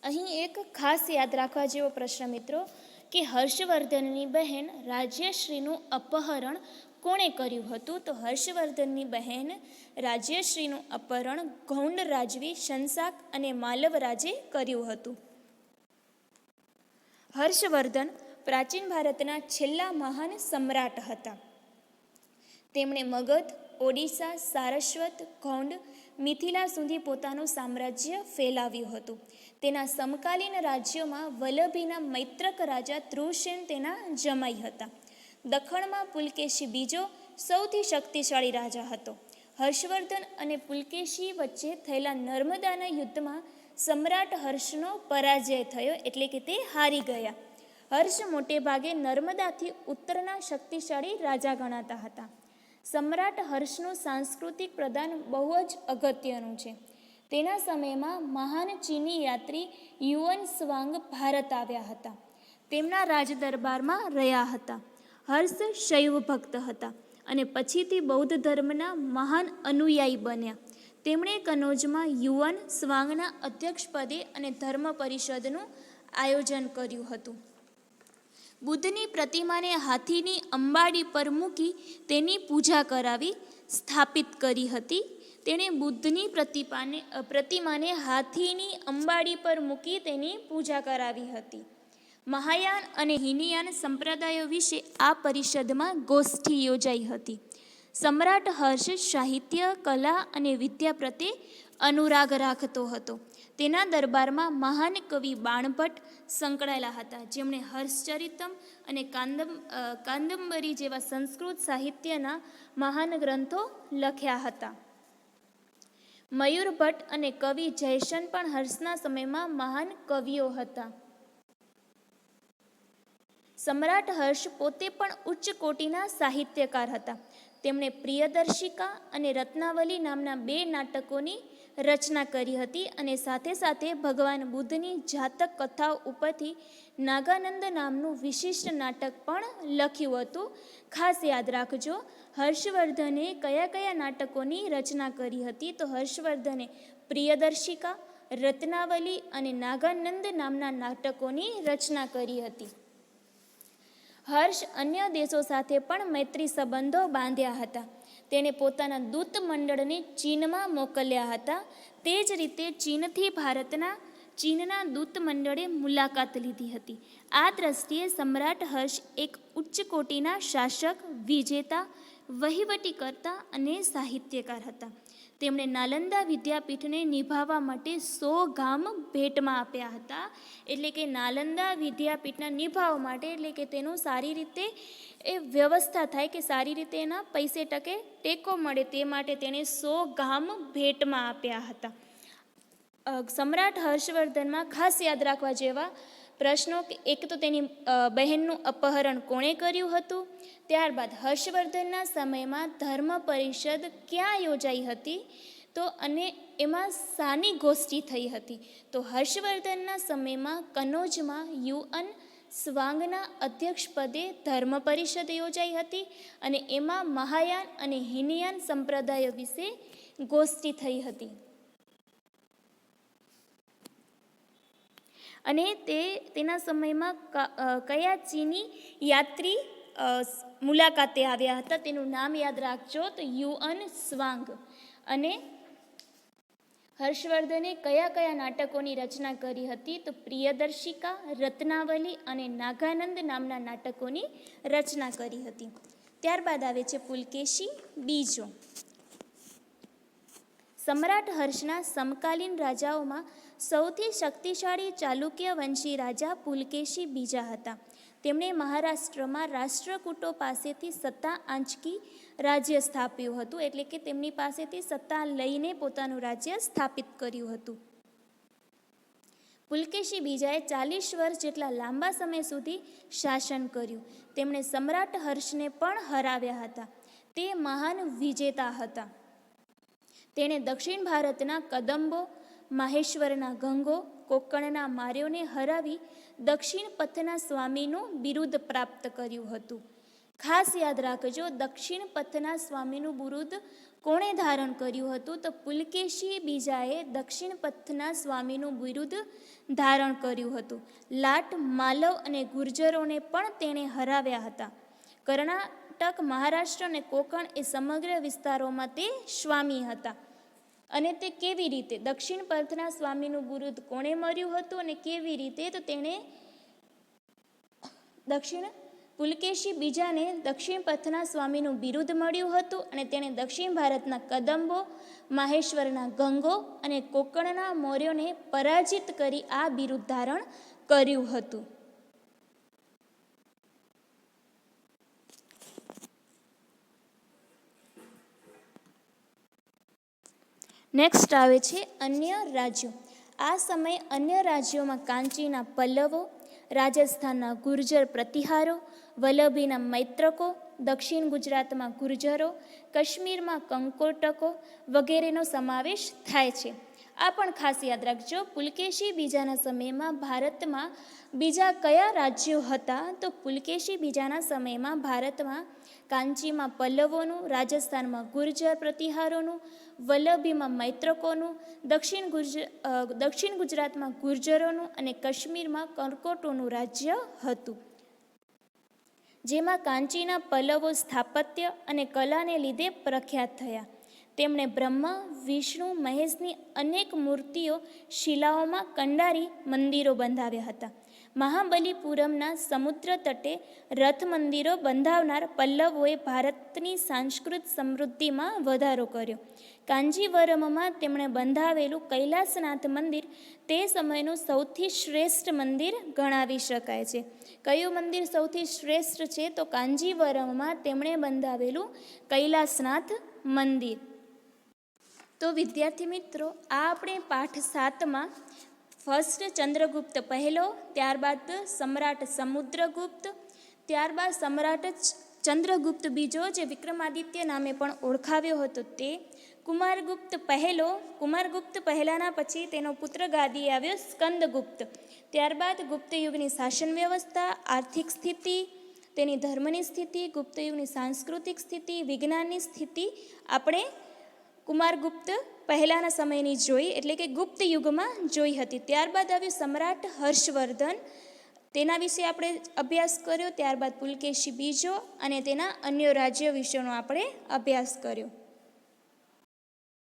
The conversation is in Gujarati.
અહીં એક ખાસ યાદ રાખવા જેવો પ્રશ્ન મિત્રો કે હર્ષવર્ધનની બહેન રાજ્યશ્રીનું અપહરણ કોણે કર્યું હતું? તો હર્ષવર્ધનની બહેન રાજ્યશ્રીનું અપહરણ ગૌંડ રાજવી શંશાક અને માલવ રાજે કર્યું હતું. હર્ષવર્ધન પ્રાચીન ભારતના છેલ્લા મહાન સમ્રાટ હતા. તેમણે મગધ, ઓડિશા, સારસ્વત, ગૌંડ, મિથિલા સુધી પોતાનું સામ્રાજ્ય ફેલાવ્યું હતું. તેના સમકાલીન રાજ્યોમાં વલ્લભીના મૈત્રક રાજા ધ્રુવસેન તેના જમાઈ હતા. દખણમાં પુલકેશી બીજો સૌથી શક્તિશાળી રાજા હતો. હર્ષવર્ધન અને પુલકેશી વચ્ચે થયેલા નર્મદાના યુદ્ધમાં સમ્રાટ હર્ષનો પરાજય થયો, એટલે કે તે હારી ગયા. હર્ષ મોટે ભાગે નર્મદાથી ઉત્તરના શક્તિશાળી રાજા ગણાતા હતા. સમ્રાટ હર્ષનું સાંસ્કૃતિક પ્રદાન બહુ જ અગત્યનું છે. તેના સમયમાં મહાન ચીની યાત્રી યુઅન સ્વાંગ ભારત આવ્યા હતા. તેમના રાજદરબારમાં રહ્યા હતા. હર્ષ શૈવ ભક્ત હતા અને પછીથી બૌદ્ધ ધર્મના મહાન અનુયાયી બન્યા. તેમણે કનોજમાં યુઅન સ્વાંગના અધ્યક્ષપદે અને ધર્મ પરિષદનું આયોજન કર્યું હતું. બુદ્ધની પ્રતિમાને હાથીની અંબાડી પર મૂકી તેની પૂજા કરાવી સ્થાપિત કરી હતી. તેણે બુદ્ધની પ્રતિમાને હાથીની અંબાડી પર મૂકી તેની પૂજા કરાવી હતી. મહાયાન અને હીનયાન સંપ્રદાયો વિશે આ પરિષદમાં ગોષ્ઠી યોજાઈ હતી. સમ્રાટ હર્ષ સાહિત્ય, કલા અને વિદ્યા પ્રત્યે અનુરાગ રાખતો હતો. તેના દરબારમાં મહાન કવિ બાણભટ્ટ સંકળાયેલા હતા, જેમણે હર્ષચરિતમ અને કાદંબરી જેવા સંસ્કૃત સાહિત્યના મહાન ગ્રંથો લખ્યા હતા. મયુર ભટ્ટ અને કવિ જયસન પણ હર્ષના સમયમાં મહાન કવિઓ હતા. સમ્રાટ હર્ષ પોતે પણ ઉચ્ચ કોટીના સાહિત્યકાર હતા. તેમણે પ્રિયદર્શિકા અને રત્નાવલી નામના 2 નાટકોની રચના કરી હતી અને સાથે સાથે ભગવાન બુદ્ધની જાતક કથાઓ ઉપરથી નાગાનંદ નામનું વિશિષ્ટ નાટક પણ લખ્યું હતું. ખાસ યાદ રાખજો, હર્ષવર્ધને કયા નાટકોની રચના કરી હતી? તો હર્ષવર્ધને પ્રિયદર્શિકા, રત્નાવલી અને નાગાનંદ નામના નાટકોની રચના કરી હતી. હર્ષ અન્ય દેશો સાથે પણ મૈત્રી સંબંધો બાંધ્યા હતા. તેણે પોતાના દૂત મંડળને ચીનમાં મોકલ્યા હતા. તે જ રીતે ચીનથી ભારતના ચીનના દૂત મંડળે મુલાકાત લીધી હતી. આ દ્રષ્ટિએ સમ્રાટ હર્ષ એક ઉચ્ચ કોટીના શાસક, વિજેતા, વહીવટીકર્તા અને સાહિત્યકાર હતા. તેમણે નાલંદા વિદ્યાપીઠને નિભાવવા માટે 100 ગામ ભેટમાં આપ્યા હતા. એટલે કે નાલંદા વિદ્યાપીઠના નિભાવવા માટે, એટલે કે તેનું સારી રીતે એ વ્યવસ્થા થાય, કે સારી રીતે એના પૈસે ટકે ટેકો મળે, તે માટે તેણે 100 ગામ ભેટમાં આપ્યા હતા. સમ્રાટ હર્ષવર્ધનમાં ખાસ યાદ રાખવા જેવા પ્રશ્નો, કે એક તો તેની બહેનનું અપહરણ કોણે કર્યું હતું, ત્યારબાદ હર્ષવર્ધનના સમયમાં ધર્મ પરિષદ ક્યાં યોજાઈ હતી, તો અને એમાં શાની ગોષ્ઠી થઈ હતી? તો હર્ષવર્ધનના સમયમાં કનોજમાં યુઅન સ્વાંગના અધ્યક્ષપદે ધર્મ પરિષદ યોજાઈ હતી અને એમાં મહાયાન અને હીનયાન સંપ્રદાયો વિશે ગોષ્ઠી થઈ હતી. અને તેના સમયમાં કયા ચીની યાત્રી મુલાકાતે આવ્યા હતા તેનું નામ યાદ રાખજો, તો યુઅન સ્વાંગ. અને હર્ષવર્ધને કયા નાટકોની રચના કરી હતી? તો પ્રિયદર્શિકા, રત્નાવલી અને નાગાનંદ નામના નાટકોની રચના કરી હતી. ત્યારબાદ આવે છે પુલકેશી બીજો. સમ્રાટ હર્ષના સમકાલીન રાજાઓમાં સૌથી શક્તિશાળી ચાલુક્ય વંશી રાજા પુલકેશી બીજા હતા. તેમણે મહારાષ્ટ્રમાં રાષ્ટ્રકૂટો પાસેથી સત્તા આંચકી રાજ્ય સ્થાપ્યું હતું, એટલે કે તેમની પાસેથી સત્તા લઈને પોતાનું રાજ્ય સ્થાપિત કર્યું હતું. પુલકેશી બીજાએ 40 વર્ષ જેટલા લાંબા સમય સુધી શાસન કર્યું. તેમણે સમ્રાટ હર્ષને પણ હરાવ્યા હતા. તે મહાન વિજેતા હતા. તેણે દક્ષિણ ભારતના કદંબો, માહેશ્વરના ગંગો, કોકણના માર્યોને હરાવી દક્ષિણ પથના સ્વામીનું બિરુદ પ્રાપ્ત કર્યું હતું. ખાસ યાદ રાખજો, દક્ષિણ પથના સ્વામીનું બિરુદ કોણે ધારણ કર્યું હતું? તો પુલકેશી બીજાએ દક્ષિણ પથના સ્વામીનું બિરુદ ધારણ કર્યું હતું. લાટ, માલવ અને ગુર્જરોને પણ તેણે હરાવ્યા હતા. કર્ણાટક, મહારાષ્ટ્ર અને કોંકણ એ સમગ્ર વિસ્તારોમાં તે સ્વામી હતા. અને તે કેવી રીતે? દક્ષિણ પથના સ્વામીનું બિરુદ કોણે મળ્યું હતું અને કેવી રીતે? તો તેણે પુલકેશી બીજાને દક્ષિણ પથના સ્વામીનું બિરુદ મળ્યું હતું અને તેણે દક્ષિણ ભારતના કદંબો, માહેશ્વરના ગંગો અને કોંકણના મૌર્યોને પરાજિત કરી આ બિરુદ ધારણ કર્યું હતું. નેક્સ્ટ આવે છે અન્ય રાજ્યો. આ સમયે અન્ય રાજ્યોમાં કાંચીના પલ્લવો, રાજસ્થાનના ગુર્જર પ્રતિહારો, વલ્લભીના મૈત્રકો, દક્ષિણ ગુજરાતમાં ગુર્જરો, કાશ્મીરમાં કંકોટકો વગેરેનો સમાવેશ થાય છે. આ પણ ખાસ યાદ રાખજો. પુલકેશી બીજાના સમયમાં ભારતમાં બીજા કયા રાજ્યો હતા? તો પુલકેશી બીજાના સમયમાં ભારતમાં કાંચીમાં પલ્લવોનું, રાજસ્થાનમાં ગુર્જર પ્રતિહારોનું, વલ્લભીમાં મૈત્રકોનું, દક્ષિણ ગુજરાતમાં ગુર્જરોનું અને કાશ્મીરમાં કંકોટોનું રાજ્ય હતું. જેમાં કાંચીના પલ્લવો સ્થાપત્ય અને કલાને લીધે પ્રખ્યાત થયા. તેમણે બ્રહ્મા, વિષ્ણુ, મહેશની અનેક મૂર્તિઓ શિલાઓમાં કંડારી મંદિરો બંધાવ્યા હતા. મહાબલીપુરમના સમુદ્ર તટે રથ મંદિરો બંધાવનાર પલ્લવોએ ભારતની સાંસ્કૃતિક સમૃદ્ધિમાં વધારો કર્યો. કાંજીવરમમાં તેમણે બંધાવેલું કૈલાસનાથ મંદિર તે સમયનું સૌથી શ્રેષ્ઠ મંદિર ગણાવી શકાય છે. કયું મંદિર સૌથી શ્રેષ્ઠ છે? તો કાંજીવરમમાં તેમણે બંધાવેલું કૈલાસનાથ મંદિર. તો વિદ્યાર્થી મિત્રો, આ આપણે પાઠ 7માં ફર્સ્ટ ચંદ્રગુપ્ત પહેલો, ત્યારબાદ સમ્રાટ સમુદ્રગુપ્ત, ત્યારબાદ સમ્રાટ ચંદ્રગુપ્ત બીજો જે વિક્રમાદિત્ય નામે પણ ઓળખાવ્યો હતો તે, કુમારગુપ્ત પહેલાના પછી તેનો પુત્ર ગાદી આવ્યો સ્કંદગુપ્ત. ત્યારબાદ ગુપ્ત યુગની શાસન વ્યવસ્થા, આર્થિક સ્થિતિ, તેની ધર્મની સ્થિતિ, ગુપ્ત યુગની સાંસ્કૃતિક સ્થિતિ, વિજ્ઞાનની સ્થિતિ આપણે કુમારગુપ્ત પહેલાના સમયની જોઈ, એટલે કે ગુપ્ત યુગમાં જોઈ હતી. ત્યારબાદ આવ્યું સમ્રાટ હર્ષવર્ધન, તેના વિશે આપણે અભ્યાસ કર્યો. ત્યારબાદ પુલકેશી બીજો અને તેના અન્ય રાજ્યો વિશેનો આપણે અભ્યાસ કર્યો.